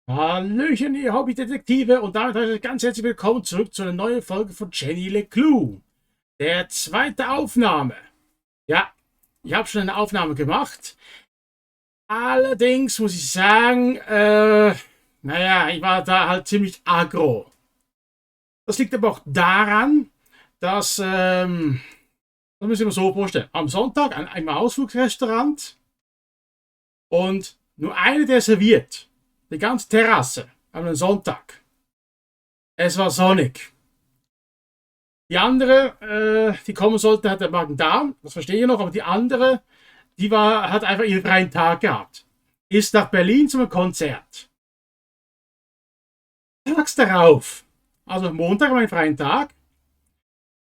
Hallöchen, ihr Hobbydetektive, und damit heißt es ganz herzlich willkommen zurück zu einer neuen Folge von Jenny LeClue. Der zweite Aufnahme. Ja, ich habe schon eine Aufnahme gemacht. Allerdings muss ich sagen, naja, ich war da halt ziemlich aggro. Das liegt aber auch daran, dass, das müssen wir so vorstellen, am Sonntag an einem Ausflugsrestaurant und nur einer, der serviert. Die ganze Terrasse an einem Sonntag. Es war sonnig. Die andere, die kommen sollte, hat der Magen-Darm, das verstehe ich noch, aber die andere, hat einfach ihren freien Tag gehabt. Ist nach Berlin zum Konzert. Tags darauf, also Montag, meinen freien Tag,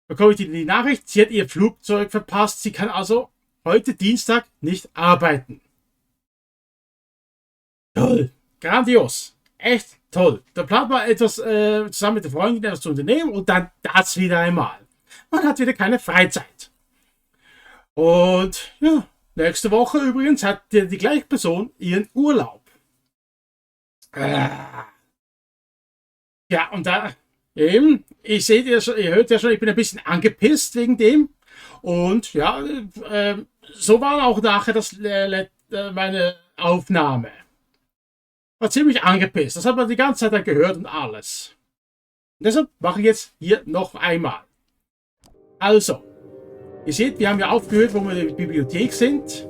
bekomme ich die Nachricht, sie hat ihr Flugzeug verpasst, sie kann also heute Dienstag nicht arbeiten. Toll. Grandios. Echt toll. Da plant man etwas zusammen mit der Freundin etwas zu unternehmen und dann das wieder einmal. Man hat wieder keine Freizeit. Und ja, nächste Woche übrigens hat die gleiche Person ihren Urlaub. Ja, und da eben, ihr seht ja schon, ihr hört ja schon, ich bin ein bisschen angepisst wegen dem. Und ja, so war auch nachher meine Aufnahme. War ziemlich angepisst. Das hat man die ganze Zeit dann gehört und alles. Und deshalb mache ich jetzt hier noch einmal. Also, ihr seht, wir haben ja aufgehört, wo wir in der Bibliothek sind.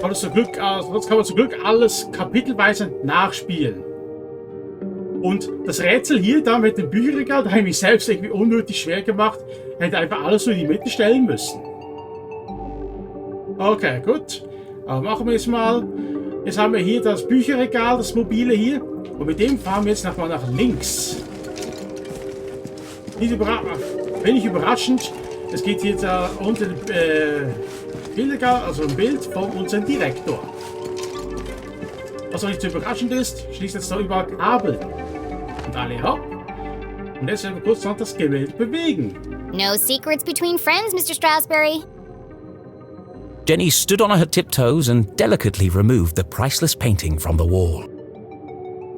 Aber sonst kann man zum Glück alles kapitelweise nachspielen. Und das Rätsel hier da mit dem Bücherregal, da habe ich mich selbst irgendwie unnötig schwer gemacht. Ich hätte einfach alles so in die Mitte stellen müssen. Okay, gut. Aber machen wir jetzt mal. Jetzt haben wir hier das Bücherregal, das mobile hier. Und mit dem fahren wir jetzt nochmal nach links. Wenig überraschend. Es geht jetzt unter dem Bildregal, also ein Bild von unserem Direktor. Was auch nicht so überraschend ist, schließt jetzt da überall Kabel. Und alle hopp. Und jetzt werden wir kurz noch das Gemälde bewegen. No secrets between friends, Mr. Strasberry. Jenny stood on her tiptoes and delicately removed the priceless painting from the wall.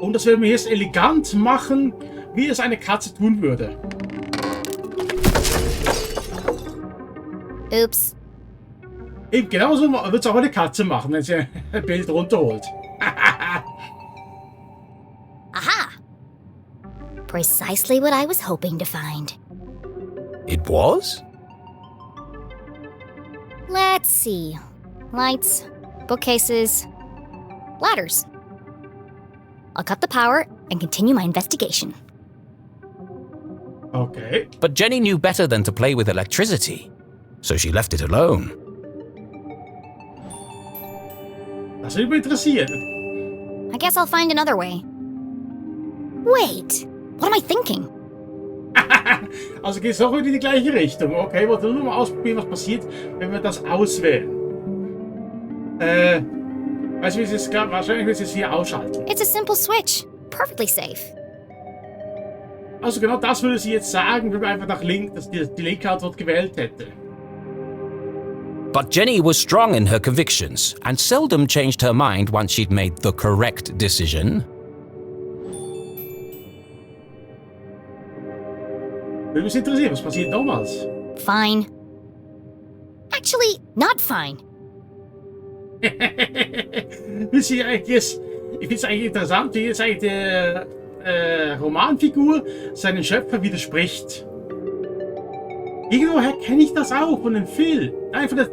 Und das werden wir jetzt elegant machen, wie es eine Katze tun würde. Oops. Eben genauso wird es auch eine Katze machen, wenn sie ein Bild runterholt. Aha! Precisely what I was hoping to find. It was? Let's see. Lights, bookcases, ladders. I'll cut the power and continue my investigation. Okay. But Jenny knew better than to play with electricity, so she left it alone. Das würde mich interessieren. I guess I'll find another way. Wait, what am I thinking? Also geht es auch in die gleiche Richtung. Okay, ich wollte nur mal ausprobieren, was passiert, wenn wir das auswählen. Weißt du, wie es jetzt gerade wahrscheinlich wird es hier ausschalten. It's a simple switch. Perfectly safe. Also genau das würde sie jetzt sagen, wenn man einfach nach links, dass die linke Antwort gewählt hätte. But Jenny was strong in her convictions and seldom changed her mind once she'd made the correct decision. Würde mich interessieren, was passiert nochmals? Fine. Actually, not fine. Ich finde es eigentlich interessant, wie jetzt eigentlich die Romanfigur seinen Schöpfer widerspricht. Irgendwoher kenne ich das auch von dem Film. Nein, von der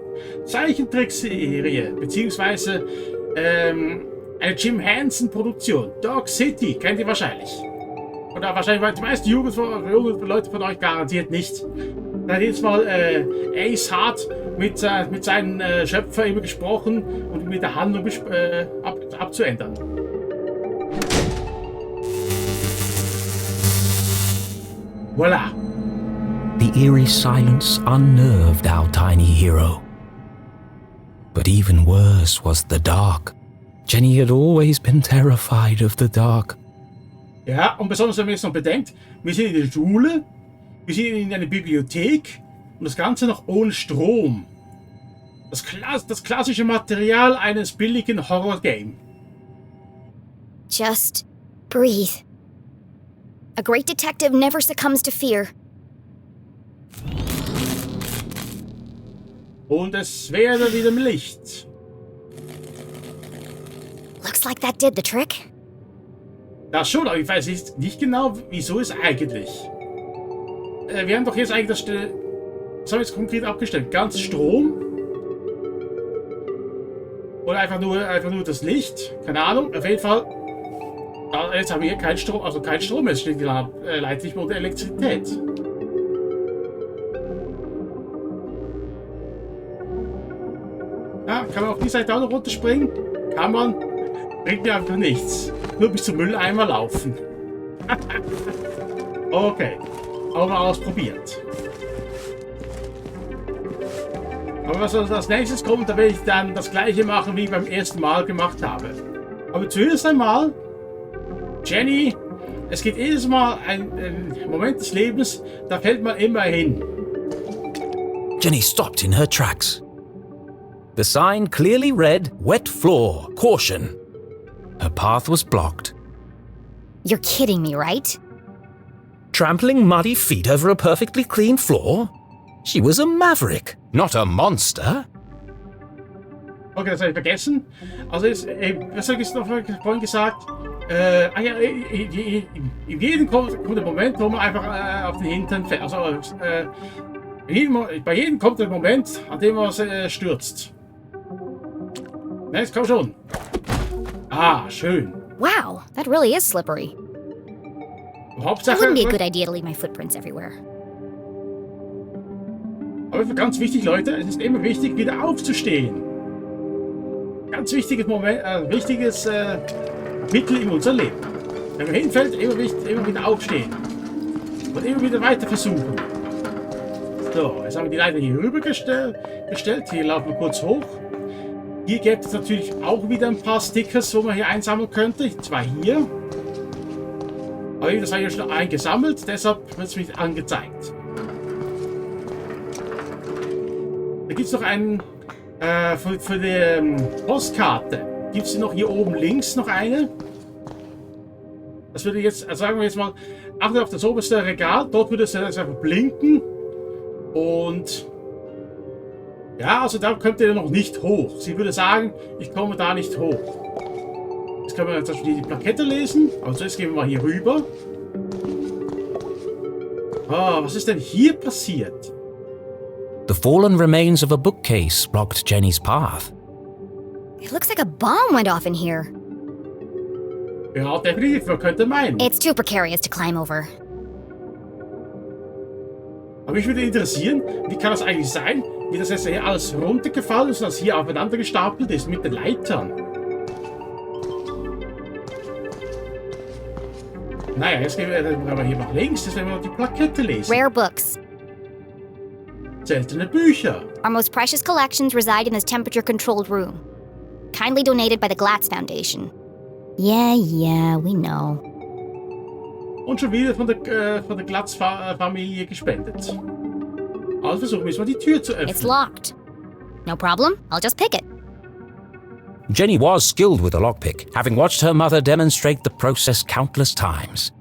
Zeichentrickserie, beziehungsweise eine Jim Henson-Produktion. Dog City, kennt ihr wahrscheinlich. Oder wahrscheinlich die meisten Leute von euch garantiert nicht. Da hat jetzt mal Ace Hart mit seinem Schöpfer immer gesprochen und mit der Handlung abzuändern. Voilà. The eerie silence unnerved our tiny hero. But even worse was the dark. Jenny had always been terrified of the dark. Ja, und besonders wenn man jetzt noch bedenkt, wir sind in der Schule, wir sind in einer Bibliothek und das Ganze noch ohne Strom. Das klassische Material eines billigen Horror-Game. Just breathe. A great detective never succumbs to fear. Und es wäre wieder im Licht. Looks like that did the trick. Das schon, aber ich weiß nicht genau, wieso es eigentlich. Wir haben doch jetzt eigentlich das... Was haben wir jetzt konkret abgestellt? Ganz Strom? Oder einfach nur das Licht? Keine Ahnung. Auf jeden Fall. Jetzt haben wir hier keinen Strom. Also kein Strom. Jetzt steht die Leitung nicht mehr unter Elektrizität. Ja, kann man auf die Seite auch noch runterspringen? Kann man. Bringt mir einfach nichts. Nur bis zum Mülleimer laufen. Okay. Auch mal ausprobiert. Aber was als nächstes kommt, da werde ich dann das gleiche machen, wie ich beim ersten Mal gemacht habe. Aber zuerst einmal, Jenny, es gibt jedes Mal ein Moment des Lebens, da fällt man immer hin. Jenny stopped in her tracks. The sign clearly read, "Wet floor, caution." Her path was blocked. You're kidding me, right? Trampling muddy feet over a perfectly clean floor? She was a maverick, not a monster. Okay, das habe ich vergessen. Also, was habe ich noch vorhin gesagt? In jedem kommt der Moment, wo man einfach auf den Hintern fällt. Also, bei jedem kommt der Moment, an dem man stürzt. Na, jetzt komm schon. Ah, schön. Wow, that really is slippery. It Hauptsache, wouldn't be a good idea to leave my footprints everywhere. aber ganz wichtig, Leute, es ist immer wichtig, wieder aufzustehen. Ganz wichtiges Moment, wichtiges Kapitel in unserem Leben. Wenn man hinfällt, immer wieder aufstehen. Und immer wieder weiter versuchen. So, jetzt haben wir die Leiter hier rüber gestellt. Hier laufen wir kurz hoch. Hier gibt es natürlich auch wieder ein paar Stickers, wo man hier einsammeln könnte. Zwar hier. Aber das habe ich ja schon eingesammelt, deshalb wird es mir angezeigt. Da gibt es noch einen für die Postkarte. Gibt es noch hier oben links noch eine? Das würde jetzt, also sagen wir jetzt mal, achte auf das oberste Regal, dort würde es einfach blinken. Und ja, also da kommt ihr noch nicht hoch. Sie würde sagen, ich komme da nicht hoch. Jetzt können wir jetzt die Plakette lesen. Also jetzt gehen wir mal hier rüber. Ah, was ist denn hier passiert? The fallen remains of a bookcase blocked Jenny's path. It looks like a bomb went off in here. Ja, definitiv, man könnte meinen. It's too precarious to climb over. Aber mich würde interessieren, wie kann das eigentlich sein, wie das jetzt hier alles runtergefallen ist und das hier aufeinander gestapelt ist mit den Leitern. Naja, jetzt gehen wir hier nach links, jetzt werden wir noch die Plakette lesen. Rare books. Seltene Bücher. Our most precious collections reside in this temperature-controlled room. Kindly donated by the Glatz Foundation. Yeah, we know. Und schon wieder von der Glatz-Familie gespendet. Also versuchen wir mal die Tür zu öffnen. It's locked. No problem, I'll just pick it. Jenny was skilled with a lockpick, having watched her mother demonstrate the process countless times.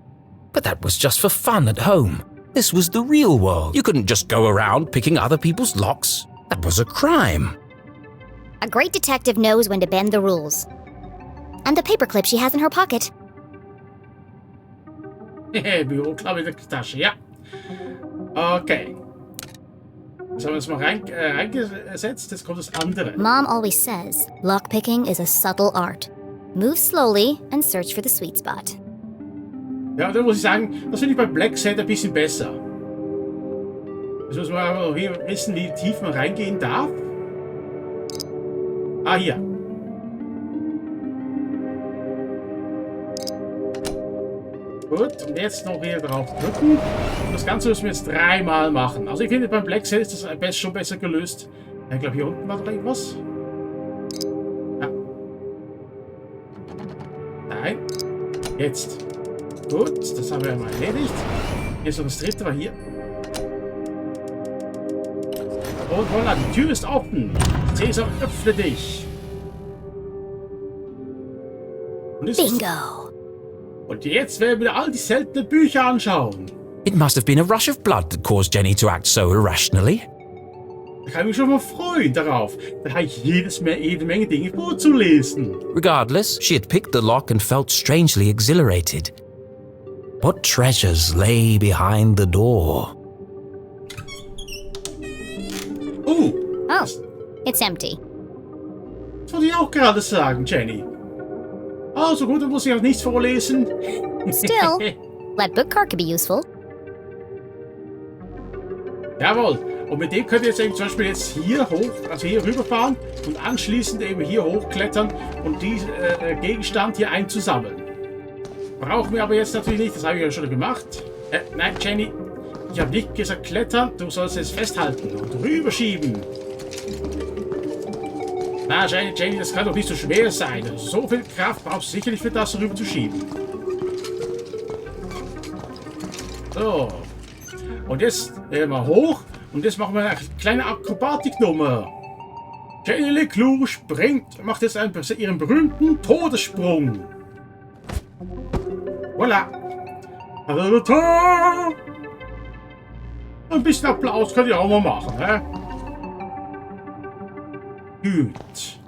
But that was just for fun at home. This was the real world. You couldn't just go around picking other people's locks. That was a crime. A great detective knows when to bend the rules. And the paperclip she has in her pocket. Büroklappe in der Tasche, ja. Okay. Das haben wir jetzt mal reingesetzt, jetzt kommt das andere. Mom always says, lockpicking is a subtle art. Move slowly and search for the sweet spot. Ja, da muss ich sagen, das finde ich bei Black Set ein bisschen besser. Jetzt muss man aber hier wissen, wie tief man reingehen darf. Ah, hier. Gut, und jetzt noch hier drauf drücken. Und das Ganze müssen wir jetzt 3-mal machen. Also ich finde, beim Black Set ist das schon besser gelöst. Ich glaube, hier unten war doch irgendwas. Ja. Nein. Jetzt. Gut, das haben wir mal erledigt. Hier ist noch das dritte, war hier. Und voilà, die Tür ist offen. Cäsar, öffne dich. Bingo! Und jetzt werden wir all die seltenen Bücher anschauen. It must have been a rush of blood that caused Jenny to act so irrationally. Da kann ich mich schon mal freuen darauf. Da habe ich jede Menge Dinge vorzulesen. Regardless, she had picked the lock and felt strangely exhilarated. What treasures lay behind the door? Oh, it's empty. Das wollte ich auch gerade sagen, Jenny. Also gut, dann muss ich auch nichts vorlesen. Still, that book card could be useful. Jawohl. Und mit dem könnt ihr jetzt eben zum Beispiel jetzt hier hoch, also hier rüberfahren und anschließend eben hier hochklettern und diesen Gegenstand hier einzusammeln. Brauchen wir aber jetzt natürlich nicht, das habe ich ja schon gemacht. Nein, Jenny, ich habe nicht gesagt klettern, du sollst es festhalten und rüberschieben. Na, Jenny, das kann doch nicht so schwer sein. So viel Kraft brauchst du sicherlich für das rüberzuschieben. So. Und jetzt mal hoch. Und jetzt machen wir eine kleine Akrobatiknummer. Jenny LeClue macht jetzt ihren berühmten Todessprung. Voilà. Ein bisschen Applaus könnt ihr auch mal machen, ne? Gut.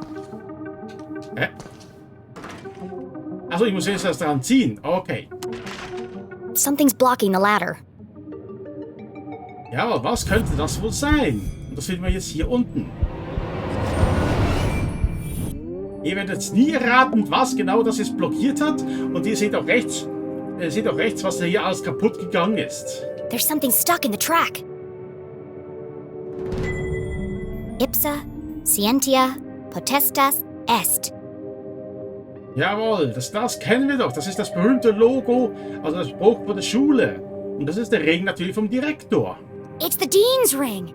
Also ich muss jetzt das dran ziehen. Okay. Something's blocking the ladder. Ja, was könnte das wohl sein? Und das finden wir jetzt hier unten. Ihr werdet jetzt nie erraten, was genau das jetzt blockiert hat. Und ihr seht auch rechts, was da hier alles kaputt gegangen ist. There's something stuck in the track. Ipsa, scientia, potestas, est. Jawohl, das kennen wir doch. Das ist das berühmte Logo, also das Spruch von der Schule. Und das ist der Ring natürlich vom Direktor. It's the Dean's ring.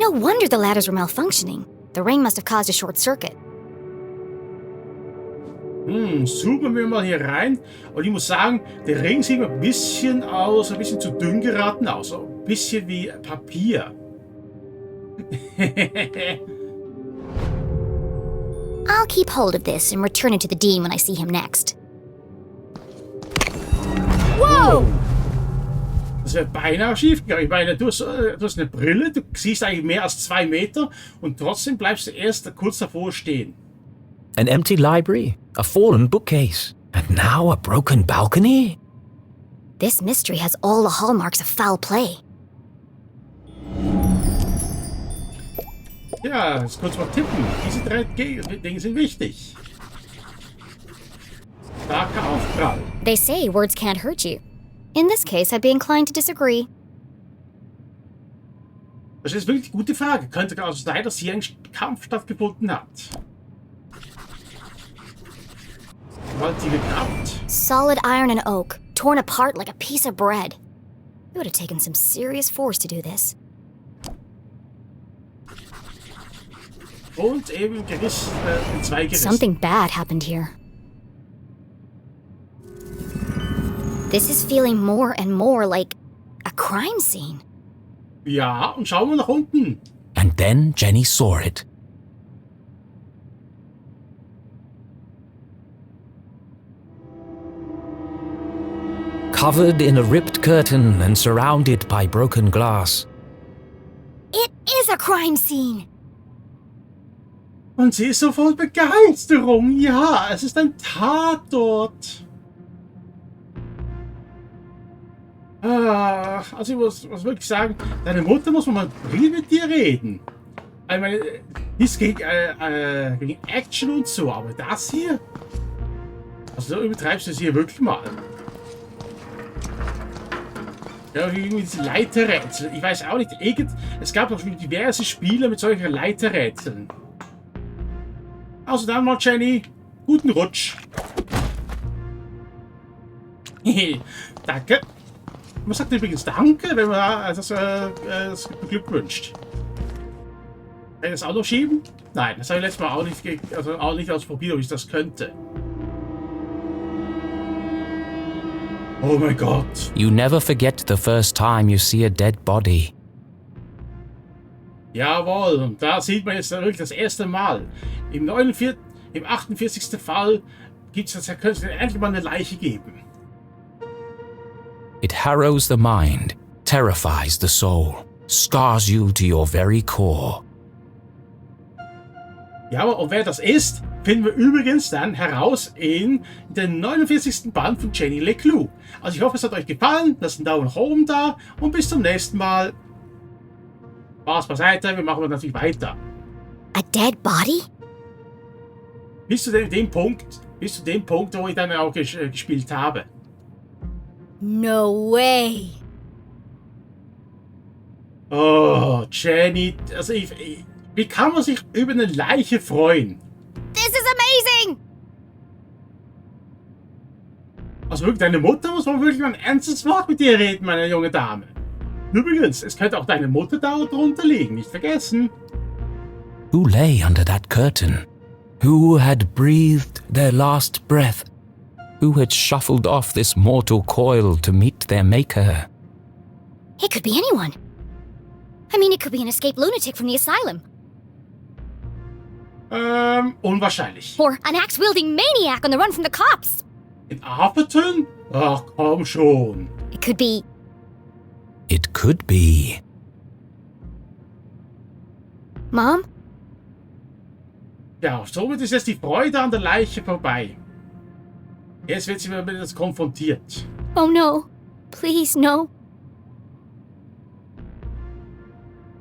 No wonder the ladders were malfunctioning. The ring must have caused a short circuit. Zoomen wir mal hier rein. Und ich muss sagen, der Ring sieht ein bisschen zu dünn geraten aus. So ein bisschen wie Papier. I'll keep hold of this and return it to the Dean when I see him next. Whoa! Das wäre beinahe schief gegangen. Ich meine, du hast eine Brille, du siehst eigentlich mehr als 2 Meter und trotzdem bleibst du erst kurz davor stehen. An empty library, a fallen bookcase, and now a broken balcony? This mystery has all the hallmarks of foul play. Ja, jetzt kurz mal tippen. Diese 3 Dinge sind wichtig. Starker Aufprall. They say words can't hurt you. In this case, I'd be inclined to disagree. Das ist wirklich eine gute Frage. Könnte also sein, dass hier ein Kampf stattgefunden hat. Hat sie geklappt? Solid iron and oak, torn apart like a piece of bread. It would have taken some serious force to do this. Und eben in 2 gerissen. Something bad happened here. This is feeling more and more like a crime scene. Ja, und schauen wir nach unten. And then Jenny saw it. Covered in a ripped curtain and surrounded by broken glass. It is a crime scene! Und sie ist so voll Begeisterung. Ja, es ist ein Tatort. Also ich muss wirklich sagen, deine Mutter muss man mal mit dir reden. Ich meine, nichts gegen Action und so, aber das hier? Also so übertreibst du es hier wirklich mal. Ja, wie diese Leiterrätsel. Ich weiß auch nicht, es gab doch diverse Spiele mit solchen Leiterrätseln. Also dann mal, Jenny, guten Rutsch. Danke. Man sagt übrigens Danke, wenn man das Glück wünscht. Kann ich das auch noch schieben? Nein, das habe ich letztes Mal auch nicht ausprobiert, ob ich das könnte. Oh mein Gott. You never forget the first time you see a dead body. Jawohl, und da sieht man jetzt wirklich das erste Mal. Im 48. Fall könnte es endlich mal eine Leiche geben. It harrows the mind, terrifies the soul, scars you to your very core. Ja, und wer das ist, finden wir übrigens dann heraus in den 49. Band von Jenny LeClue. Also ich hoffe, es hat euch gefallen. Lasst einen Daumen nach oben da und bis zum nächsten Mal. Spaß beiseite, wir machen natürlich weiter. A dead body? Bis zu dem Punkt, wo ich dann auch gespielt habe. No way. Oh, Jenny, also wie kann man sich über eine Leiche freuen? This is amazing! Also wirklich, deine Mutter muss man wirklich mal ein ernstes Wort mit dir reden, meine junge Dame. Übrigens, es könnte auch deine Mutter da drunter liegen, nicht vergessen. Who lay under that curtain? Who had breathed their last breath? Who had shuffled off this mortal coil to meet their maker? It could be anyone. I mean, it could be an escaped lunatic from the asylum. Unwahrscheinlich. Or an axe-wielding maniac on the run from the cops. In Arperton? Ach, komm schon. It could be... It could be. Mom? Ja, somit ist jetzt die Freude an der Leiche vorbei. Jetzt wird sie mit das konfrontiert. Oh no. Please, no.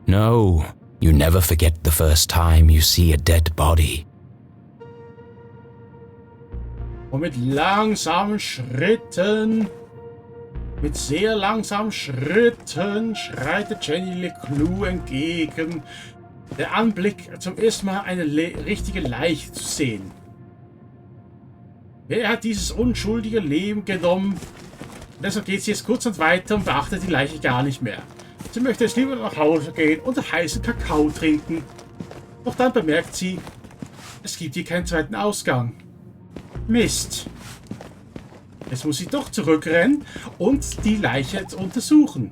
No, you never forget the first time you see a dead body. Und mit langsamen Schritten, mit sehr langsamen Schritten schreitet Jenny LeClue entgegen. Der Anblick, zum ersten Mal eine richtige Leiche zu sehen. Wer hat dieses unschuldige Leben genommen? Und deshalb geht sie jetzt kurzerhand weiter und beachtet die Leiche gar nicht mehr. Sie möchte jetzt lieber nach Hause gehen und heißen Kakao trinken. Doch dann bemerkt sie, es gibt hier keinen zweiten Ausgang. Mist. Jetzt muss sie doch zurückrennen und die Leiche jetzt untersuchen.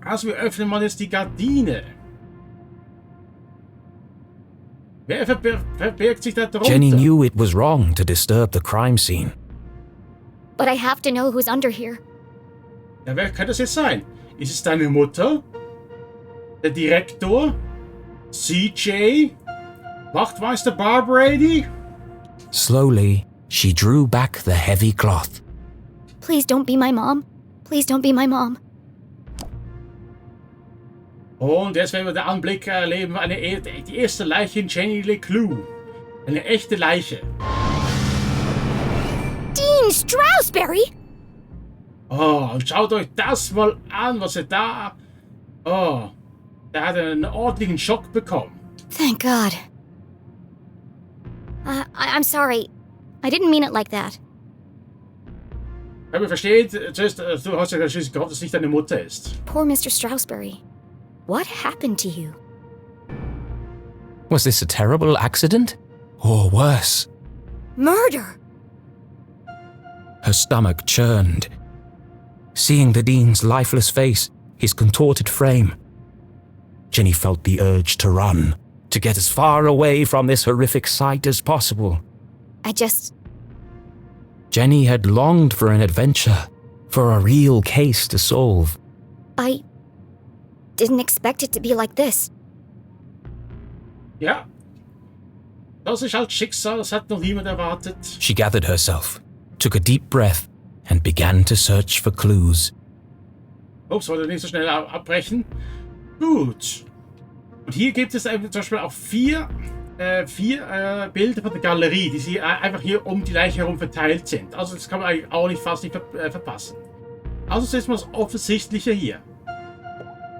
Also wir öffnen mal jetzt die Gardine. Wer verbirgt sich da drunter? Jenny knew it was wrong to disturb the crime scene. But I have to know who's under here. Ja, wer kann das jetzt sein? Ist es deine Mutter? Der Direktor? CJ? Wachtmeister Barbrady? Slowly, she drew back the heavy cloth. Please don't be my mom. Please don't be my mom. Und jetzt werden wir den Anblick erleben, die erste Leiche in Jenny LeClue. Eine echte Leiche. Dean Stroudsbury? Oh, und schaut euch das mal an, was er da... Oh, der hat einen ordentlichen Schock bekommen. Thank God. I'm sorry. I didn't mean it like that. Aber versteht, du hast ja schließlich gehofft, dass es nicht deine Mutter ist. Poor Mr. Stroudsbury. What happened to you? Was this a terrible accident? Or worse? Murder! Her stomach churned. Seeing the Dean's lifeless face, his contorted frame, Jenny felt the urge to run, to get as far away from this horrific sight as possible. Jenny had longed for an adventure, for a real case to solve. I didn't expect it to be like this. Ja. Das ist halt Schicksal, das hat noch niemand erwartet. She gathered herself, took a deep breath, and began to search for clues. Ups, wollte nicht so schnell abbrechen. Gut. Und hier gibt es zum Beispiel auch vier Bilder von der Galerie, die sie einfach hier um die Leiche herum verteilt sind. Also das kann man eigentlich auch fast nicht verpassen. Also ist mal das Offensichtliche hier.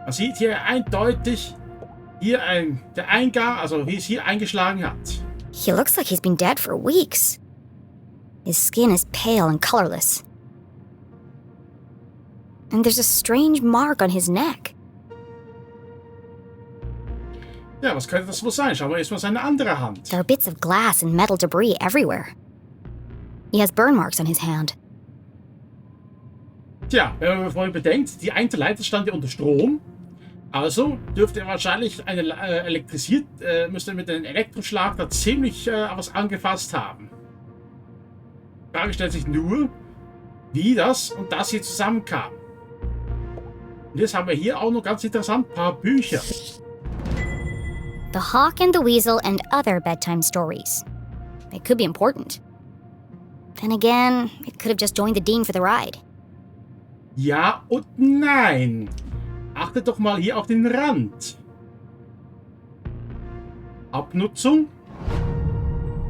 Man sieht hier eindeutig der Eingang, also wie es hier eingeschlagen hat. He looks like he's been dead for weeks. His skin is pale and colorless. And there's a strange mark on his neck. Ja, was könnte das wohl sein? Schauen wir erstmal seine andere Hand. There are bits of glass and metal debris everywhere. He has burn marks on his hand. Tja, wenn man vorhin bedenkt, die eine Leiter stand ja unter Strom. Also dürfte er wahrscheinlich müsste mit einem Elektroschlag da ziemlich was angefasst haben. Die Frage stellt sich nur, wie das und das hier zusammenkam. Und jetzt haben wir hier auch noch ganz interessant ein paar Bücher. The Hawk and the Weasel and Other Bedtime Stories. It could be important. Then again, it could have just joined the Dean for the ride. Ja und nein. Achtet doch mal hier auf den Rand. Abnutzung?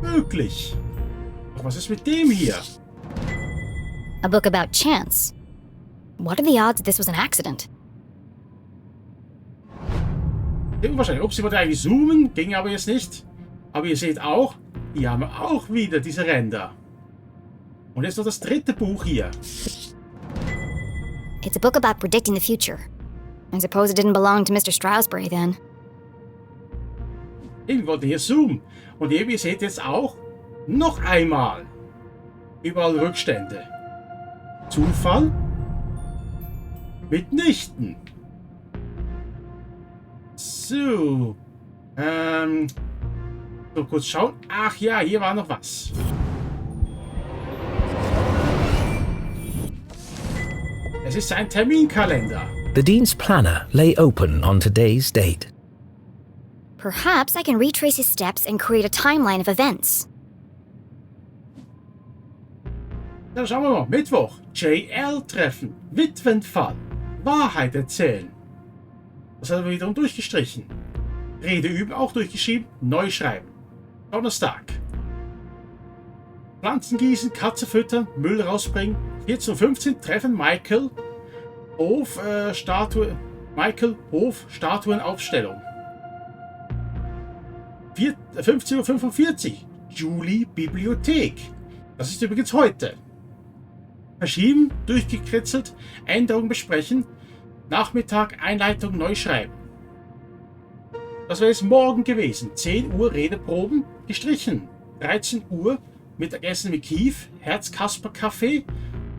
Möglich. Doch was ist mit dem hier? A book about chance. What are the odds this was an accident? Wahrscheinlich. Ups, ich wollte eigentlich zoomen, ging aber jetzt nicht. Aber ihr seht auch, hier haben wir auch wieder diese Ränder. Und jetzt noch das dritte Buch hier. It's a book about predicting the future. I suppose it didn't belong to Mr. Stroudsbury then. Ich wollte hier zoomen. Und ihr seht jetzt auch noch einmal überall Rückstände. Zufall? Mitnichten. So. So kurz schauen. Ach ja, hier war noch was. Es ist sein Terminkalender. The Dean's planner lay open on today's date. Perhaps I can retrace his steps and create a timeline of events. Dann schauen wir mal. Mittwoch. JL-Treffen. Witwenfall. Wahrheit erzählen. Das hat er wiederum durchgestrichen. Rede üben, auch durchgeschrieben. Neu schreiben. Donnerstag. Pflanzen gießen, Katze füttern, Müll rausbringen. 14:15 Uhr treffen Michael. Hof, Statuenaufstellung. 15:45 Uhr. Julie, Bibliothek. Das ist übrigens heute. Verschieben, durchgekritzelt, Änderungen besprechen, Nachmittag, Einleitung, neu schreiben. Das wäre jetzt morgen gewesen. 10 Uhr Redeproben, gestrichen. 13 Uhr Mittagessen mit Kief, Herzkasper-Kaffee,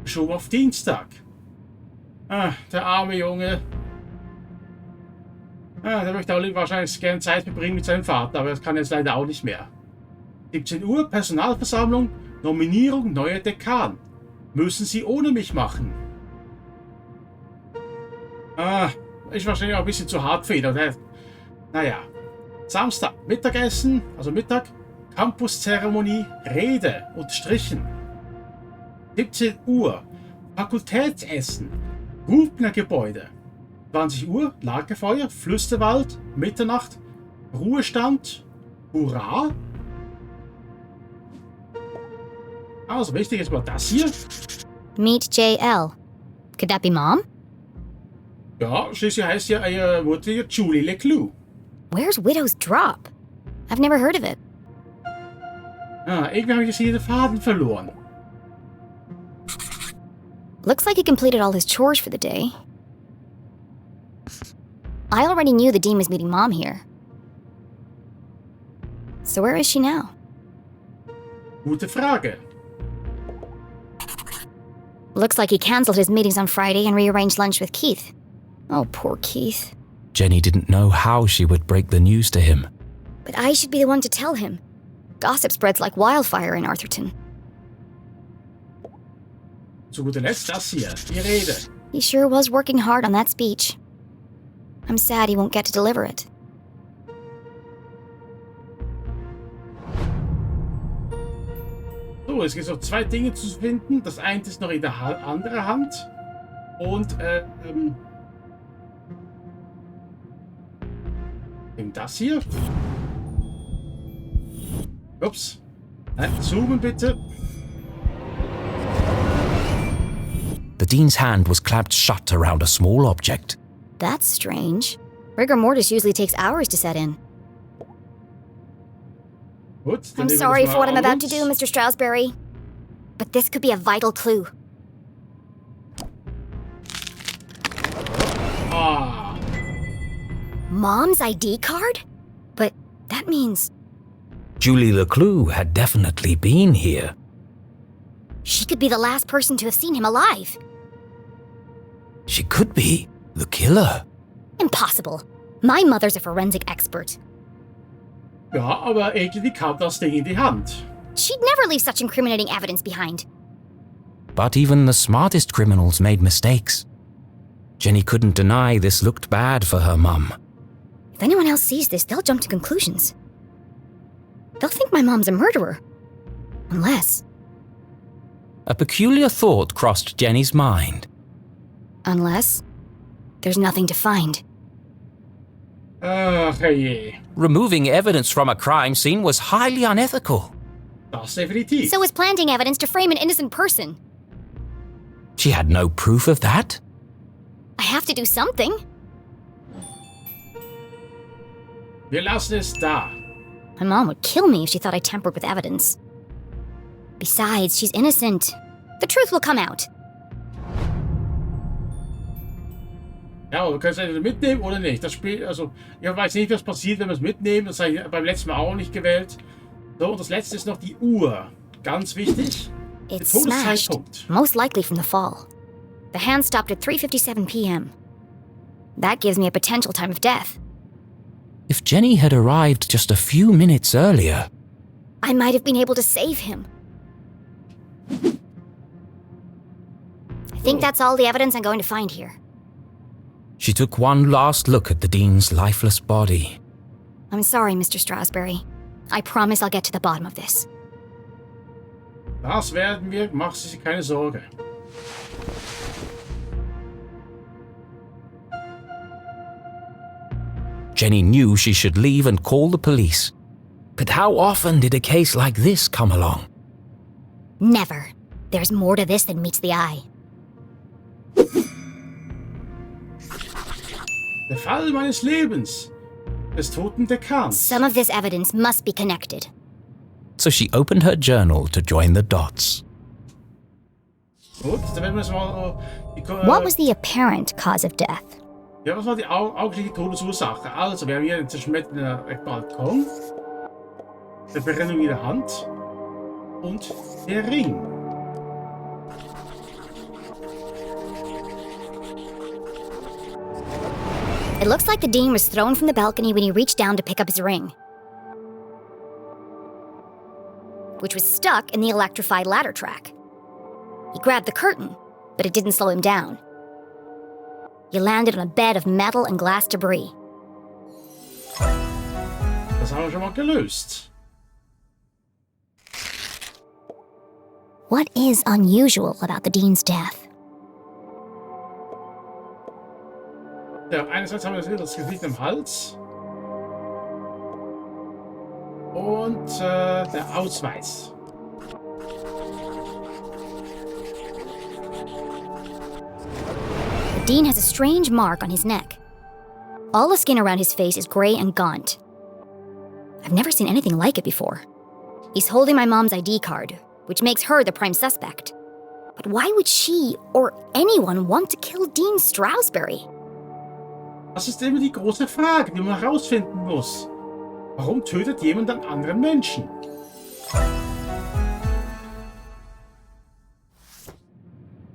schon auf Dienstag. Ah, der arme Junge. Ah, der möchte auch wahrscheinlich gerne Zeit verbringen mit seinem Vater, aber das kann jetzt leider auch nicht mehr. 17 Uhr Personalversammlung, Nominierung neuer Dekan. Müssen Sie ohne mich machen. Ah, ist wahrscheinlich auch ein bisschen zu hart für ihn. Oder? Naja. Samstag, Mittagessen, also Mittag, Campuszeremonie, Rede, unterstrichen. 17 Uhr, Fakultätsessen, Rubner-Gebäude. 20 Uhr, Lagerfeuer, Flüsterwald, Mitternacht, Ruhestand, Hurra. Also wichtig ist mal das hier. Meet JL. Could that be Mom? Ja, schließlich heißt ja ihre Mutter Julie LeClue. Where's Widow's Drop? I've never heard of it. Ah, irgendwie habe ich jetzt hier den Faden verloren. Looks like he completed all his chores for the day. I already knew the Dean was meeting Mom here. So where is she now? Gute Frage. Looks like he cancelled his meetings on Friday and rearranged lunch with Keith. Oh, poor Keith. Jenny didn't know how she would break the news to him. But I should be the one to tell him. Gossip spreads like wildfire in Arthurton. Zu guter Letzt das hier, die Rede. He sure was working hard on that speech. I'm sad he won't get to deliver it. So, es gibt noch 2 Dinge zu finden. Das eine ist noch in der anderen Hand. Und, eben das hier. Ups. Nein, zoomen bitte. The Dean's hand was clamped shut around a small object. That's strange. Rigor mortis usually takes hours to set in. Gut, dann I'm nehmen wir sorry das for mal what I'm an about to uns. do, Mr. Stroudsbury. But this could be a vital clue. Ah, Mom's ID card? But that means Julie LeClue had definitely been here. she could be the last person to have seen him alive. She could be the killer. Impossible. My mother's a forensic expert. ja, aber irgendwie kam das Ding in die Hand. She'd never leave such incriminating evidence behind. But even the smartest criminals made mistakes. Jenny couldn't deny this looked bad for her mum. If anyone else sees this, they'll jump to conclusions. They'll think my mom's a murderer. Unless... A peculiar thought crossed Jenny's mind. Unless... there's nothing to find. Ach je. Removing evidence from a crime scene was highly unethical. Das definitiv. So is planting evidence to frame an innocent person. She had no proof of that. I have to do something. Wir lassen es da. My mom would kill me if she thought I tampered with evidence. Besides, she's innocent. The truth will come out. Ja, aber wir können es entweder mitnehmen oder nicht. Das Spiel, also, ich weiß nicht, was passiert, wenn wir es mitnehmen. Das habe ich beim letzten Mal auch nicht gewählt. So, und das letzte ist noch die Uhr. Ganz wichtig. It's smashed, most likely from the fall. The hand stopped at 3:57 p.m. That gives me a potential time of death. If Jenny had arrived just a few minutes earlier, I might have been able to save him. I think that's all the evidence I'm going to find here. she took one last look at the Dean's lifeless body. I'm sorry, Mr. Strasberry. I promise I'll get to the bottom of this. Das werden wir, mach Sie sich keine Sorge. Jenny knew she should leave and call the police. But how often did a case like this come along? Never. There's more to this than meets the eye. Der Fall meines Lebens. Des toten Dekans. Some of this evidence must be connected. So she opened her journal to join the dots. Gut, dann werden wir jetzt mal... What was the apparent cause of death? Ja, was war die augenblickliche Todesursache? Also, wir haben hier einen zerschmetterten Balkon, der Verbrennung in der Hand und der Ring. It looks like the Dean was thrown from the balcony when he reached down to pick up his ring, which was stuck in the electrified ladder track. He grabbed the curtain, but it didn't slow him down. He landed on a bed of metal and glass debris. Das haben wir schon mal gelöst. What is unusual about the Dean's death? Ja, einerseits haben wir das Gesicht im Hals und der Ausweis. The Dean has a strange mark on his neck. All the skin around his face is gray and gaunt. I've never seen anything like it before. He's holding my mom's ID card, which makes her the prime suspect. But why would she or anyone want to kill Dean Strasberry? Das ist immer die große Frage, die man herausfinden muss. Warum tötet jemand einen anderen Menschen?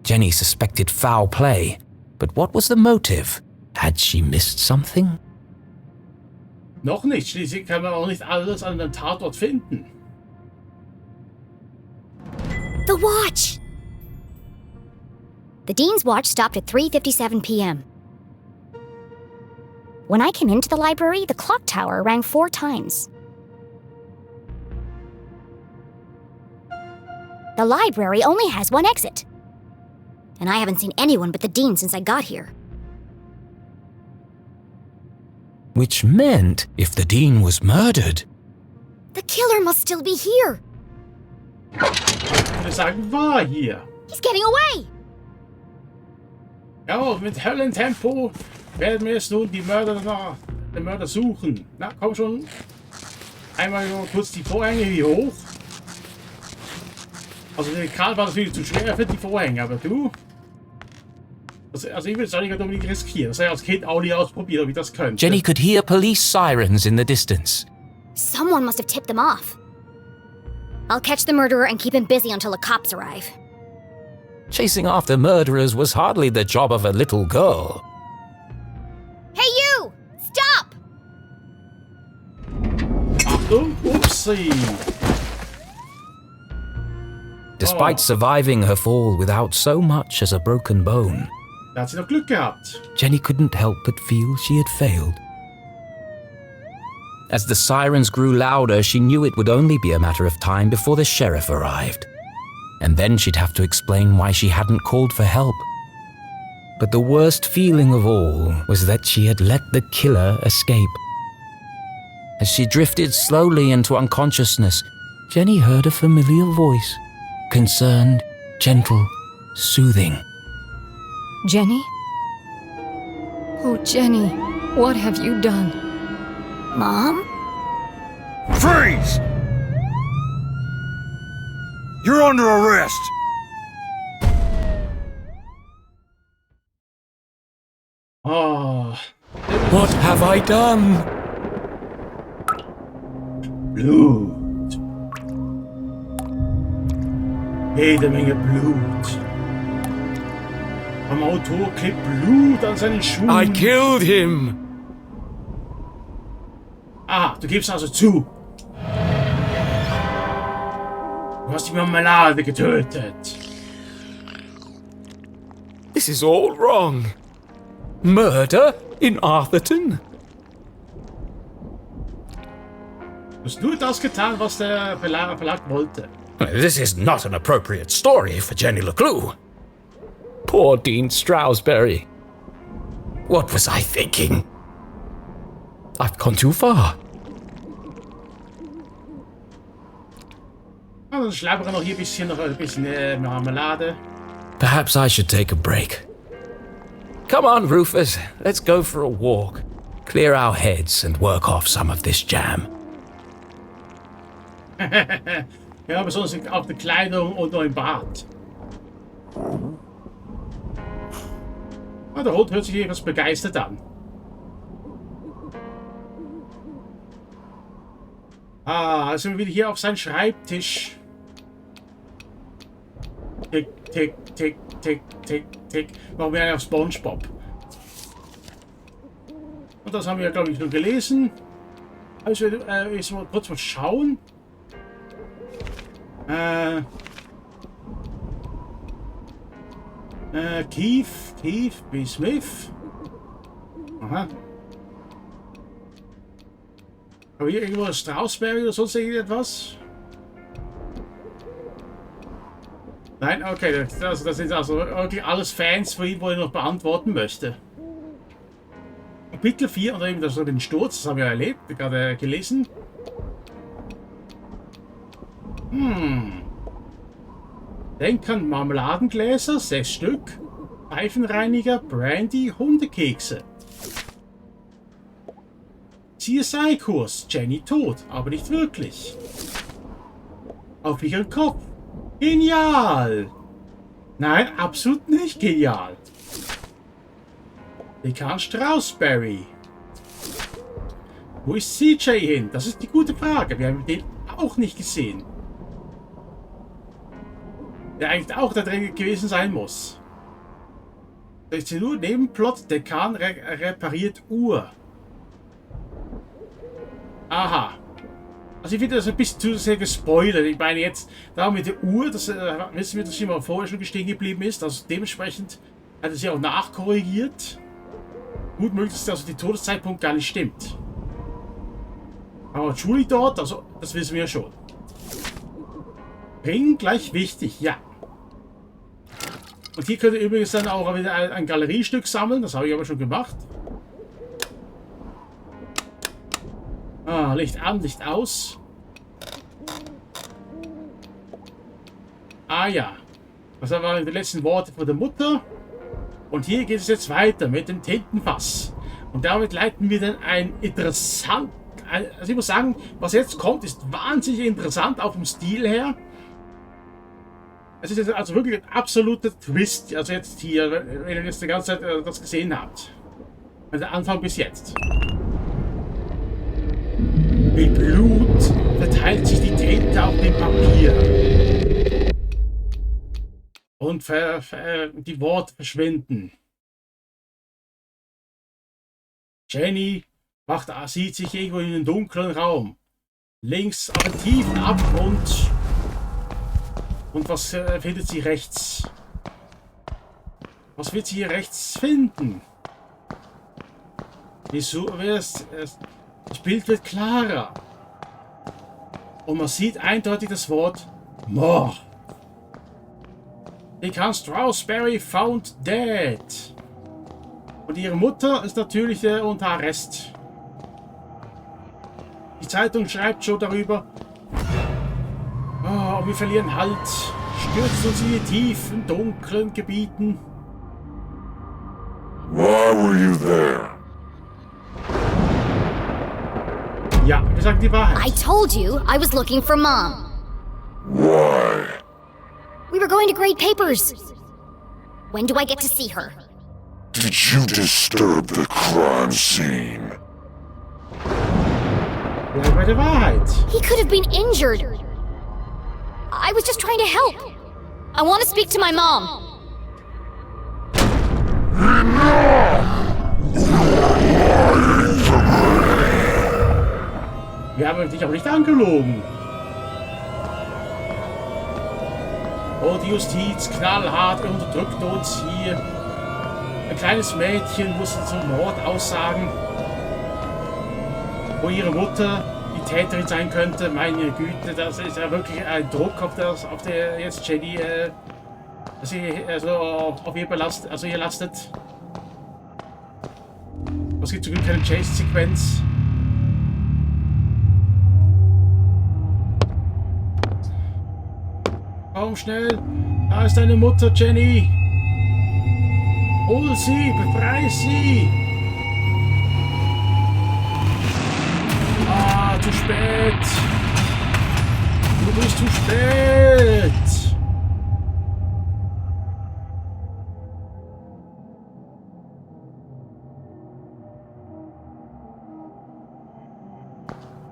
Jenny suspected foul play, but what was the motive? Had she missed something? Noch nicht, schließlich kann man auch nicht alles an einem Tatort finden. The watch! The Dean's watch stopped at 3:57 p.m. When I came into the library, the clock tower rang 4 times. The library only has one exit. And I haven't seen anyone but the Dean since I got here. Which meant if the Dean was murdered, The killer must still be here. Ich würde sagen, war hier. He's getting away. Ja, mit hellem Tempo werden wir jetzt nun den Mörder suchen. Na, komm schon. Einmal nur kurz die Vorhänge hier hoch. Also der Karl war natürlich zu schwer für die Vorhänge, aber du... Also ich würde es auch nicht unbedingt riskieren. Das habe ich als Kind auch nie ausprobiert, ob ich das könnte. Jenny could hear police sirens in the distance. Someone must have tipped them off. I'll catch the murderer and keep him busy until the cops arrive. Chasing after murderers was hardly the job of a little girl. Hey you! Stop! Achtung, upsie. despite surviving her fall without so much as a broken bone. Da hat sie noch Glück gehabt. Jenny couldn't help but feel she had failed. As the sirens grew louder, she knew it would only be a matter of time before the sheriff arrived. And then she'd have to explain why she hadn't called for help. But the worst feeling of all was that she had let the killer escape. As she drifted slowly into unconsciousness, Jenny heard a familiar voice, concerned, gentle, soothing. Jenny? Oh, Jenny, what have you done? Mom? Freeze! You're under arrest! Oh, What have I done? Blut. Jede Menge Blut. Am Autor klebt Blut an seinen Schuhen. I killed him! Ah, du gibst also zu. Du hast die Marmelade getötet. This is all wrong. Murder in Arthurton? Du hast nur das getan, was der Verlag wollte. This is not an appropriate story for Jenny LeClue. Poor Dean Stroudsbury. What was I thinking? I've gone too far. Und dann schlabbern wir noch hier ein bisschen Marmelade. Perhaps I should take a break. Come on, Rufus. Let's go for a walk. Clear our heads and work off some of this jam. Ja, besonders auf der Kleidung und noch im Bart. Ah, der Hund hört sich etwas begeistert an. Ah, also wieder hier auf seinen Schreibtisch. Tick, tick, tick, tick, tick, tick. Machen wir einen auf SpongeBob. Und das haben wir, glaube ich, nur gelesen. Also, ich will kurz mal schauen. Keith B. Smith. Aha. Aber hier irgendwo Stroudsbury oder sonst irgendetwas? Nein, okay, das sind also wirklich alles Fans von ihm, wo ich noch beantworten möchte. Kapitel 4 und eben das so den Sturz, das haben wir erlebt, gerade gelesen. Denk an Marmeladengläser, 6 Stück, Seifenreiniger, Brandy, Hundekekse. CSI-Kurs, Jenny tot, aber nicht wirklich. Auf ihren Kopf. Genial! Nein, absolut nicht genial. Dekan Stroudsbury. Wo ist CJ hin? Das ist die gute Frage. Wir haben den auch nicht gesehen. Der eigentlich auch da drin gewesen sein muss. 16 Uhr, Nebenplot, Dekan repariert Uhr. Aha. Also ich finde das ein bisschen zu sehr gespoilert. Ich meine jetzt, da mit der Uhr, das wissen wir, dass sie mal vorher schon stehen geblieben ist. Also dementsprechend hat es ja auch nachkorrigiert. Gut möglich, dass also der Todeszeitpunkt gar nicht stimmt. Aber Julie dort, also das wissen wir ja schon. Ring gleich wichtig, ja. Und hier könnt ihr übrigens dann auch wieder ein Galeriestück sammeln. Das habe ich aber schon gemacht. Ah, Licht an, Licht aus. Ah ja. Das waren die letzten Worte von der Mutter. Und hier geht es jetzt weiter mit dem Tintenfass. Und damit leiten wir dann ein interessant... Also ich muss sagen, was jetzt kommt, ist wahnsinnig interessant, auch vom Stil her. Es ist jetzt also wirklich ein absoluter Twist. Also jetzt hier, wenn ihr jetzt die ganze Zeit das gesehen habt. Von der Anfang bis jetzt. Mit Blut verteilt sich die Tinte auf dem Papier. Und die Worte verschwinden. Jenny sieht sich irgendwo in einem dunklen Raum. Links auf einem tiefen Abgrund Und was findet sie rechts? Was wird sie hier rechts finden? Wieso? Das Bild wird klarer. Und man sieht eindeutig das Wort Mord. Pecan Strawberry found dead. Und ihre Mutter ist natürlich unter Arrest. Die Zeitung schreibt schon darüber. Oh, wir verlieren Halt. Stürzt uns in die tiefen, dunklen Gebieten. Why were you there? Ja, wir sagen die Wahrheit. I told you I was looking for Mom. Why? We were going to grade papers. When do I get to see her? Did you disturb the crime scene? Bleib bei der Wahrheit. He could have been injured. I was just trying to help. I want to speak to my mom. Wir haben dich aber nicht angelogen. Oh, die Justiz, knallhart, unterdrückt uns hier. Ein kleines Mädchen musste zum Mord aussagen, wo ihre Mutter die Täterin sein könnte. Meine Güte, das ist ja wirklich ein Druck auf der jetzt Jenny, dass sie also auf ihr belastet, also ihr lastet. Es gibt zum Glück keine Chase-Sequenz. Komm schnell, da ist deine Mutter, Jenny. Hol sie, befrei sie. Ah, zu spät. Du bist zu spät.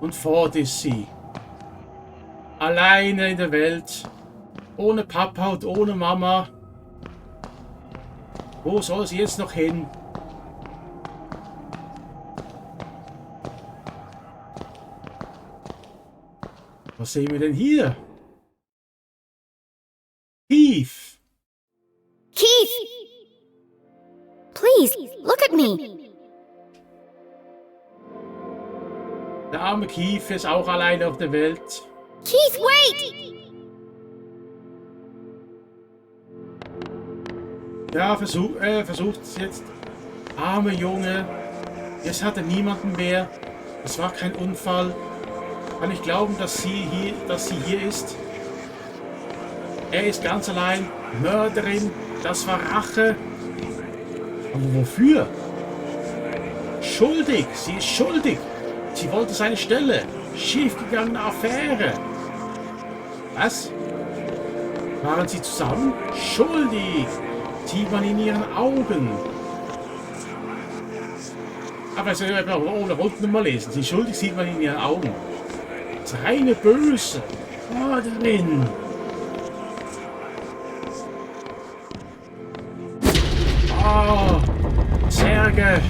Und fort ist sie. Alleine in der Welt. Ohne Papa und ohne Mama. Wo soll sie jetzt noch hin? Was sehen wir denn hier? Keith! Keith! Please, look at me. Der arme Keith ist auch alleine auf der Welt. Keith, wait! Ja, versucht jetzt. Arme Junge. Jetzt hat er niemanden mehr. Es war kein Unfall. Kann ich glauben, dass sie hier ist? Er ist ganz allein. Mörderin. Das war Rache. Aber wofür? Schuldig. Sie ist schuldig. Sie wollte seine Stelle. Schiefgegangene Affäre. Was? Waren sie zusammen? Schuldig. Sieht man in ihren Augen. Aber es ist ohne unten mal lesen. Sie schuldig sieht man in ihren Augen. Das reine Böse. Mörderin. Oh, Särge.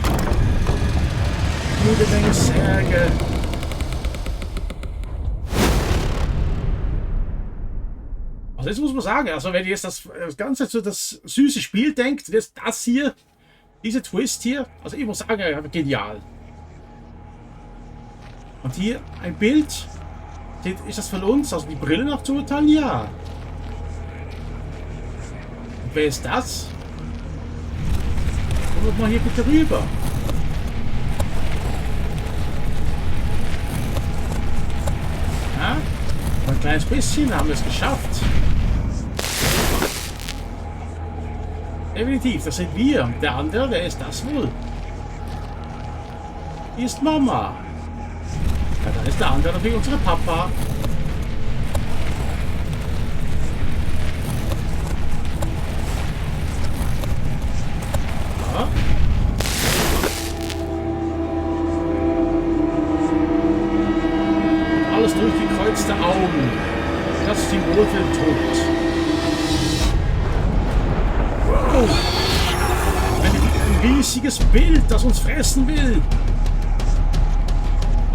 Jede Menge Särge. Also jetzt muss man sagen, also wenn ihr jetzt das Ganze zu das süße Spiel denkt, ist das hier, diese Twist hier, also ich muss sagen, genial. Und hier ein Bild, ist das von uns, also die Brille noch zu urteilen? Ja. Und wer ist das? Kommt mal hier bitte rüber. Ja, ein kleines bisschen haben wir es geschafft. Definitiv, das sind wir. Der andere, wer ist das wohl? Hier ist Mama. Ja, dann ist der andere natürlich unsere Papa. Ja. Alles durchgekreuzte Augen. Das Symbol für den Tod. Wow. Ein riesiges Bild, das uns fressen will.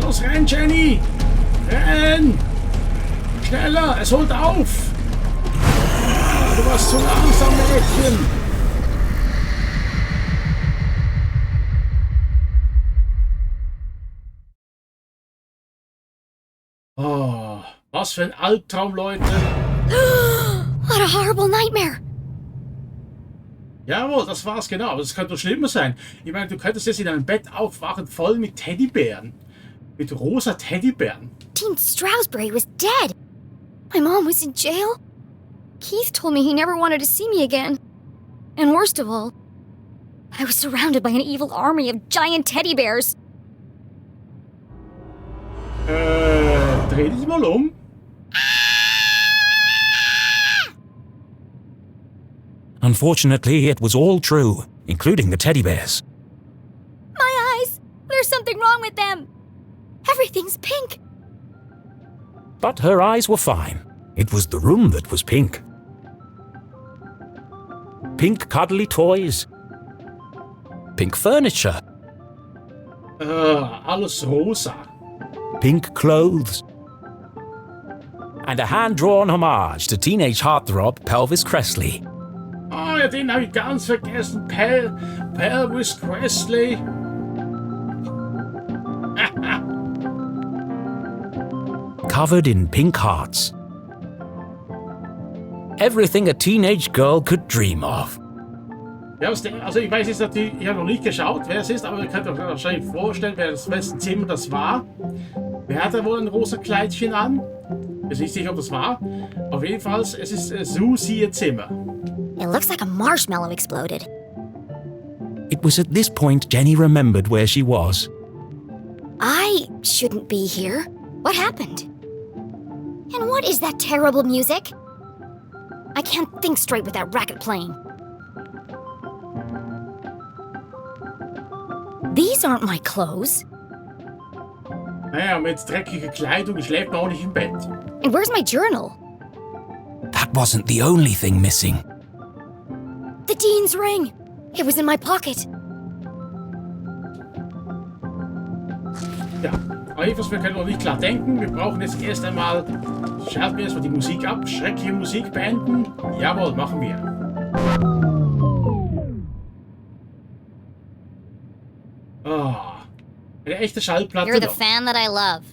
Los, renn, Jenny! Renn! Schneller, es holt auf! du warst zu langsam, Mädchen. Oh, was für ein Albtraum, Leute. What a horrible nightmare. Jawohl, das war's genau. Aber es könnte doch schlimmer sein. Ich meine, du könntest jetzt in einem Bett aufwachen, voll mit Teddybären. Mit rosa Teddybären. Dean Stroudsbury was dead. My mom was in jail. Keith told me he never wanted to see me again. And worst of all, I was surrounded by an evil army of giant teddy bears. Dreh dich mal um. Unfortunately, it was all true, including the teddy bears. My eyes! There's something wrong with them. Everything's pink. But her eyes were fine. It was the room that was pink. Pink cuddly toys. Pink furniture. Alles rosa. Pink clothes. And a hand-drawn homage to teenage heartthrob Pelvis Cressley. Oh ja, den habe ich ganz vergessen. Pelvis Cressley. Covered in pink hearts. Everything a teenage girl could dream of. Ja, also ich weiß jetzt natürlich, ich habe noch nicht geschaut, wer es ist, aber ihr könnt euch wahrscheinlich vorstellen, wer das beste Zimmer das war. Wer hat da wohl ein rosa Kleidchen an? Ich bin nicht sicher, ob das war. Auf jeden Fall, es ist Susie ihr Zimmer. It looks like a marshmallow exploded. It was at this point Jenny remembered where she was. I shouldn't be here. What happened? And what is that terrible music? I can't think straight with that racket playing. These aren't my clothes. Naja, mit dreckiger Kleidung schläft man auch nicht im Bett. And where's my journal? That wasn't the only thing missing. The Dean's ring! It was in my pocket. Ja, aber jedenfalls, wir können noch nicht klar denken. Wir brauchen jetzt erst einmal, schalten wir erstmal die Musik ab, schreckliche Musik beenden. Jawohl, machen wir. Eine echte Schallplatte. You're the noch. fan that I love.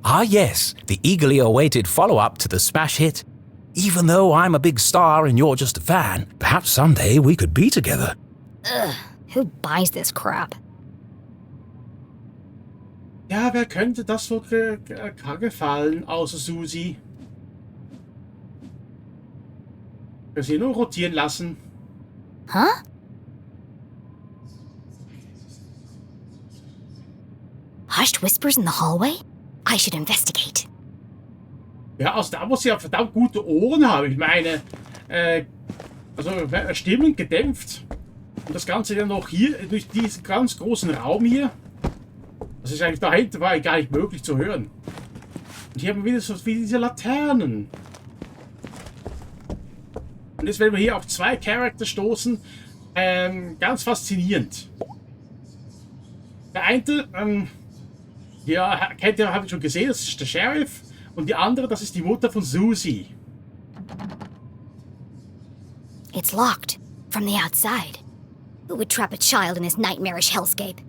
Ah yes, the eagerly awaited follow-up to the smash hit. Even though I'm a big star and you're just a fan, perhaps someday we could be together. Ugh, who buys this crap? Ja, wer könnte das wohl gefallen, außer Susi? Wir sie nur rotieren lassen. Huh? Hushed whispers in the hallway? I should investigate. Ja, also da muss sie ja verdammt gute Ohren haben. Ich meine, also Stimmen gedämpft. Und das Ganze ja noch hier, durch diesen ganz großen Raum hier. Das ist eigentlich dahinter, war gar nicht möglich zu hören. Und hier haben wir wieder so wie diese Laternen. Und jetzt werden wir hier auf zwei Charakter stoßen. Ganz faszinierend. Der eine, ja, kennt ihr, habt ihr schon gesehen, das ist der Sheriff. Und die andere, das ist die Mutter von Susie. It's locked from the outside. Who would trap a child in this nightmarish hellscape?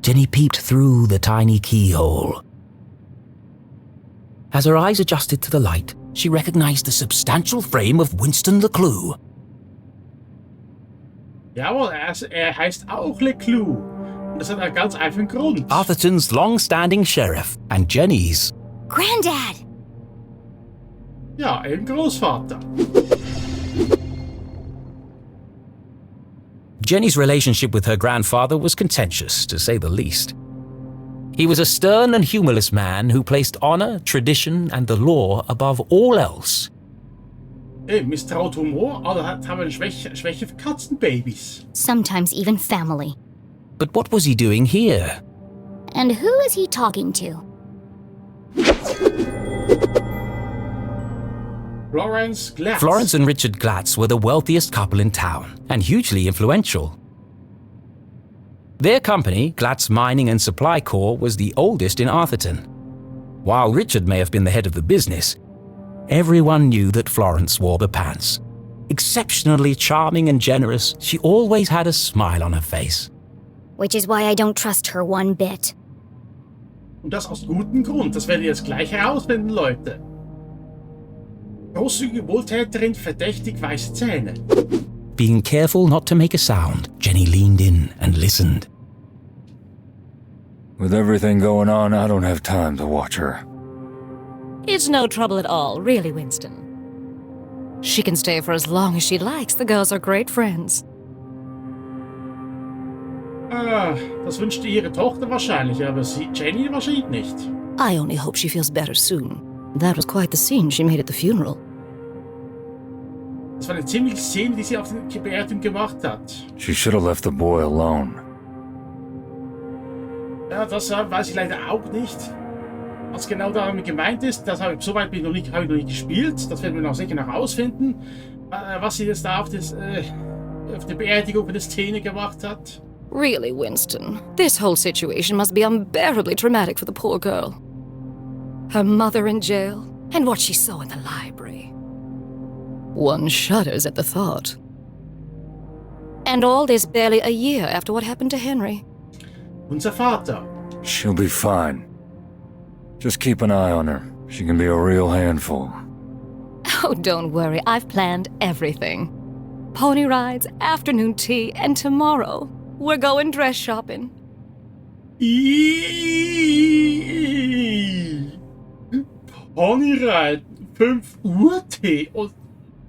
Jenny peeped through the tiny keyhole. As her eyes adjusted to the light, she recognized the substantial frame of Winston LeClue. Jawohl, er heißt auch LeClue. Und das hat einen ganz einfachen Grund. Arthurton's long-standing sheriff and Jenny's. Granddad! Ja, eben Großvater. Jenny's relationship with her grandfather was contentious, to say the least. He was a stern and humorless man who placed honor, tradition, and the law above all else. Misstraut Humor, aber hat eine Schwäche für Katzenbabys. Sometimes even family. But what was he doing here? And who is he talking to? Florence and Richard Glatz were the wealthiest couple in town, and hugely influential. Their company, Glatz Mining and Supply Corps, was the oldest in Arthurton. While Richard may have been the head of the business, everyone knew that Florence wore the pants. Exceptionally charming and generous, she always had a smile on her face. Which is why I don't trust her one bit. Und das aus gutem Grund. Das werdet ihr jetzt gleich herausfinden, Leute. Großzügige Wohltäterin, verdächtig weiße Zähne. Being careful not to make a sound, Jenny leaned in and listened. With everything going on, I don't have time to watch her. It's no trouble at all, really, Winston. She can stay for as long as she likes. The girls are great friends. Ah, das wünschte ihre Tochter wahrscheinlich, aber Jenny wahrscheinlich nicht. I only hope she feels better soon. That was quite the scene she made at the funeral. Das war eine ziemliche Szene, die sie auf der Beerdigung gemacht hat. She should have left the boy alone. Ja, das weiß ich leider auch nicht. Was genau damit gemeint ist, soweit habe ich noch nicht gespielt. Das werden wir noch sicher noch rausfinden. Was sie jetzt da auf der Beerdigung von der Szene gemacht hat. Really, Winston, this whole situation must be unbearably traumatic for the poor girl. Her mother in jail, and what she saw in the library. One shudders at the thought. And all this barely a year after what happened to Henry. Unser Vater. She'll be fine. Just keep an eye on her. She can be a real handful. Oh, don't worry, I've planned everything. Pony rides, afternoon tea, and tomorrow we're going dress shopping. Ponyreiten, 5 Uhr Tee und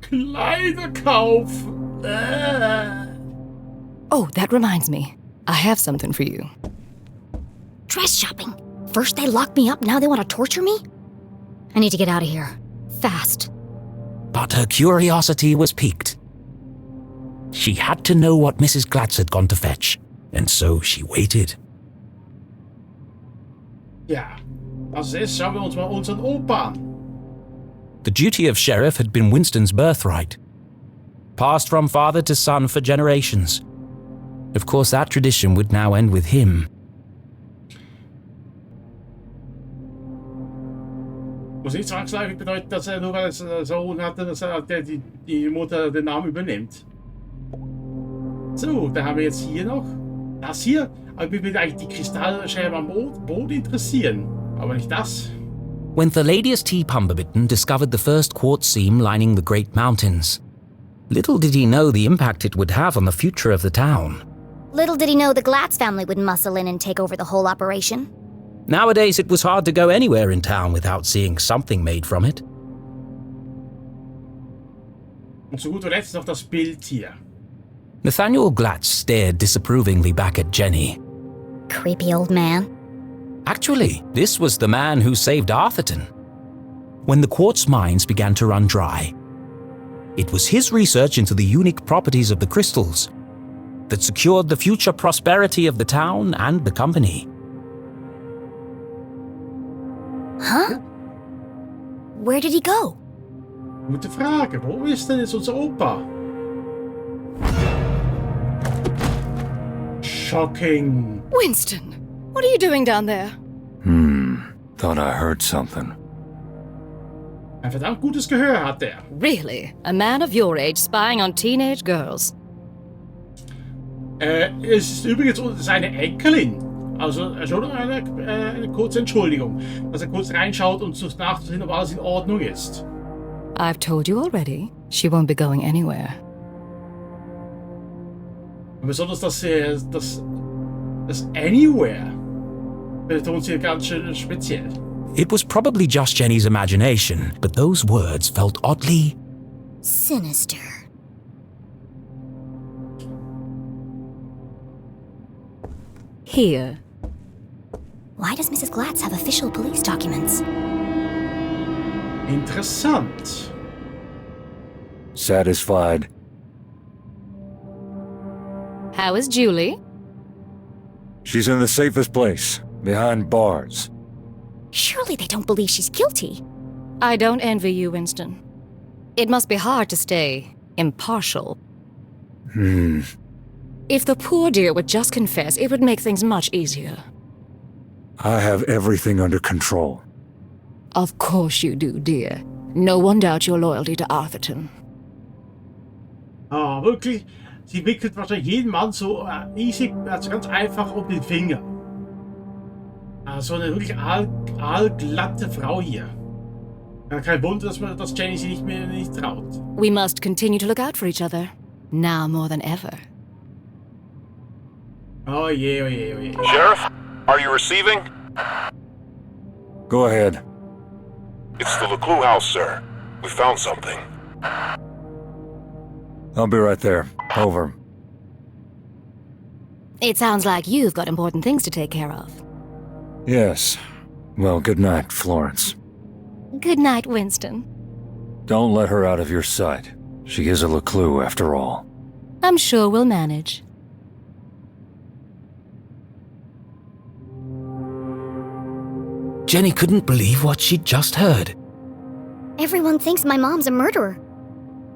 Kleider kaufen. Oh, that reminds me. I have something for you. Dress shopping. First they locked me up, now they want to torture me? I need to get out of here. Fast. But her curiosity was piqued. She had to know what Mrs. Glatz had gone to fetch, and so she waited. Ja, als erstes schauen wir uns mal unseren Opa an. The duty of sheriff had been Winston's birthright, passed from father to son for generations. Of course, that tradition would now end with him. Muss nicht zwangsläufig bedeuten, dass nur weil es einen Sohn hatte, dass die Mutter den Namen übernimmt. So, da haben wir jetzt hier noch das hier. Aber mich würde eigentlich die Kristallscherben am Boot interessieren. Aber nicht das. When Thaddeus T. Pumberbitten discovered the first quartz seam lining the Great Mountains, little did he know the impact it would have on the future of the town. Little did he know the Glatz family would muscle in and take over the whole operation. Nowadays, it was hard to go anywhere in town without seeing something made from it. Und zu guter Letzt noch das Bild hier. Nathaniel Glatz stared disapprovingly back at Jenny. Creepy old man. Actually, this was the man who saved Arthurton. When the quartz mines began to run dry, it was his research into the unique properties of the crystals that secured the future prosperity of the town and the company. Huh? Where did he go? Gute Frage. Wo ist denn jetzt unser Opa? Shocking. Winston, what are you doing down there? Thought I heard something. Ein verdammt gutes Gehör hat er. Really? A man of your age spying on teenage girls? Es ist übrigens seine Enkelin. Also schon eine kurze Entschuldigung, dass er kurz reinschaut und nachzusehen, ob alles in Ordnung ist. I've told you already. She won't be going anywhere. Besonders das Anywhere betont sie ganz schön speziell. It was probably just Jenny's imagination, but those words felt oddly Sinister. Here. Why does Mrs. Glatz have official police documents? Interessant. Satisfied? How is Julie? She's in the safest place, behind bars. Surely they don't believe she's guilty. I don't envy you, Winston. It must be hard to stay impartial. If the poor dear would just confess, it would make things much easier. I have everything under control. Of course you do, dear. No one doubts your loyalty to Arthurton. Ah, wirklich. Sie wickelt wahrscheinlich jeden Mann so easy, also ganz einfach um den Finger. So eine wirklich aalglatte Frau hier. Ja, kein Wunder, dass Jenny sie nicht traut. We must continue to look out for each other. Now more than ever. Oh je, oh je, oh je. Sheriff, are you receiving? Go ahead. It's the LeClue house, sir. We found something. I'll be right there. Over. It sounds like you've got important things to take care of. Yes. Well, good night, Florence. Good night, Winston. Don't let her out of your sight. She is a LeClue, after all. I'm sure we'll manage. Jenny couldn't believe what she'd just heard. Everyone thinks my mom's a murderer.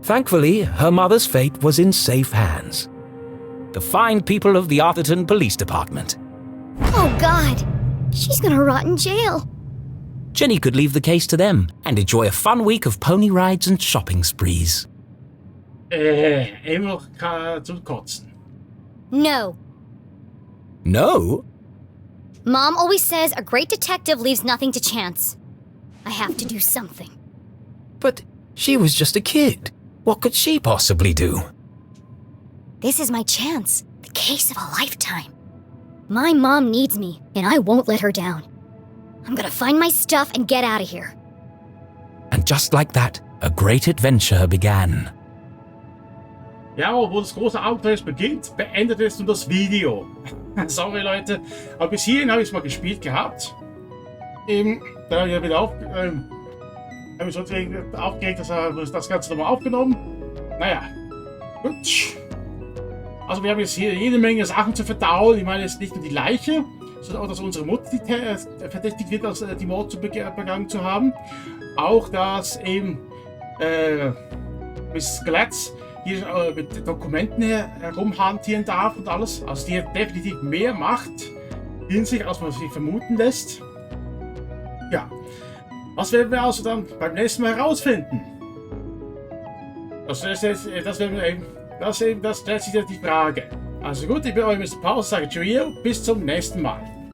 Thankfully, her mother's fate was in safe hands. The fine people of the Arthurton Police Department. Oh, God. She's gonna rot in jail. Jenny could leave the case to them and enjoy a fun week of pony rides and shopping sprees. Immer noch zum Kotzen. No. No? Mom always says a great detective leaves nothing to chance. I have to do something. But she was just a kid. What could she possibly do? This is my chance. The case of a lifetime. My mom needs me, and I won't let her down. I'm gonna find my stuff and get out of here. And just like that, a great adventure began. Ja, wo das große Abenteuer beginnt, beendet es nun das Video. Sorry Leute, aber bis hierhin habe ich es mal gespielt gehabt. Da habe ich wieder habe mich so aufgeregt, dass er das Ganze nochmal aufgenommen. Naja, gut. Also wir haben jetzt hier jede Menge Sachen zu verdauen. Ich meine jetzt nicht nur die Leiche, sondern auch, dass unsere Mutter verdächtigt wird, als die Mord begangen zu haben. Auch, dass eben Miss Glatz hier mit Dokumenten herumhantieren darf und alles. Also die hat definitiv mehr Macht in sich, als man sich vermuten lässt. Ja, was werden wir also dann beim nächsten Mal herausfinden? Das stellt sich jetzt die Frage. Also gut, ich bin euer Mr. Paul, sage Cheerio, bis zum nächsten Mal.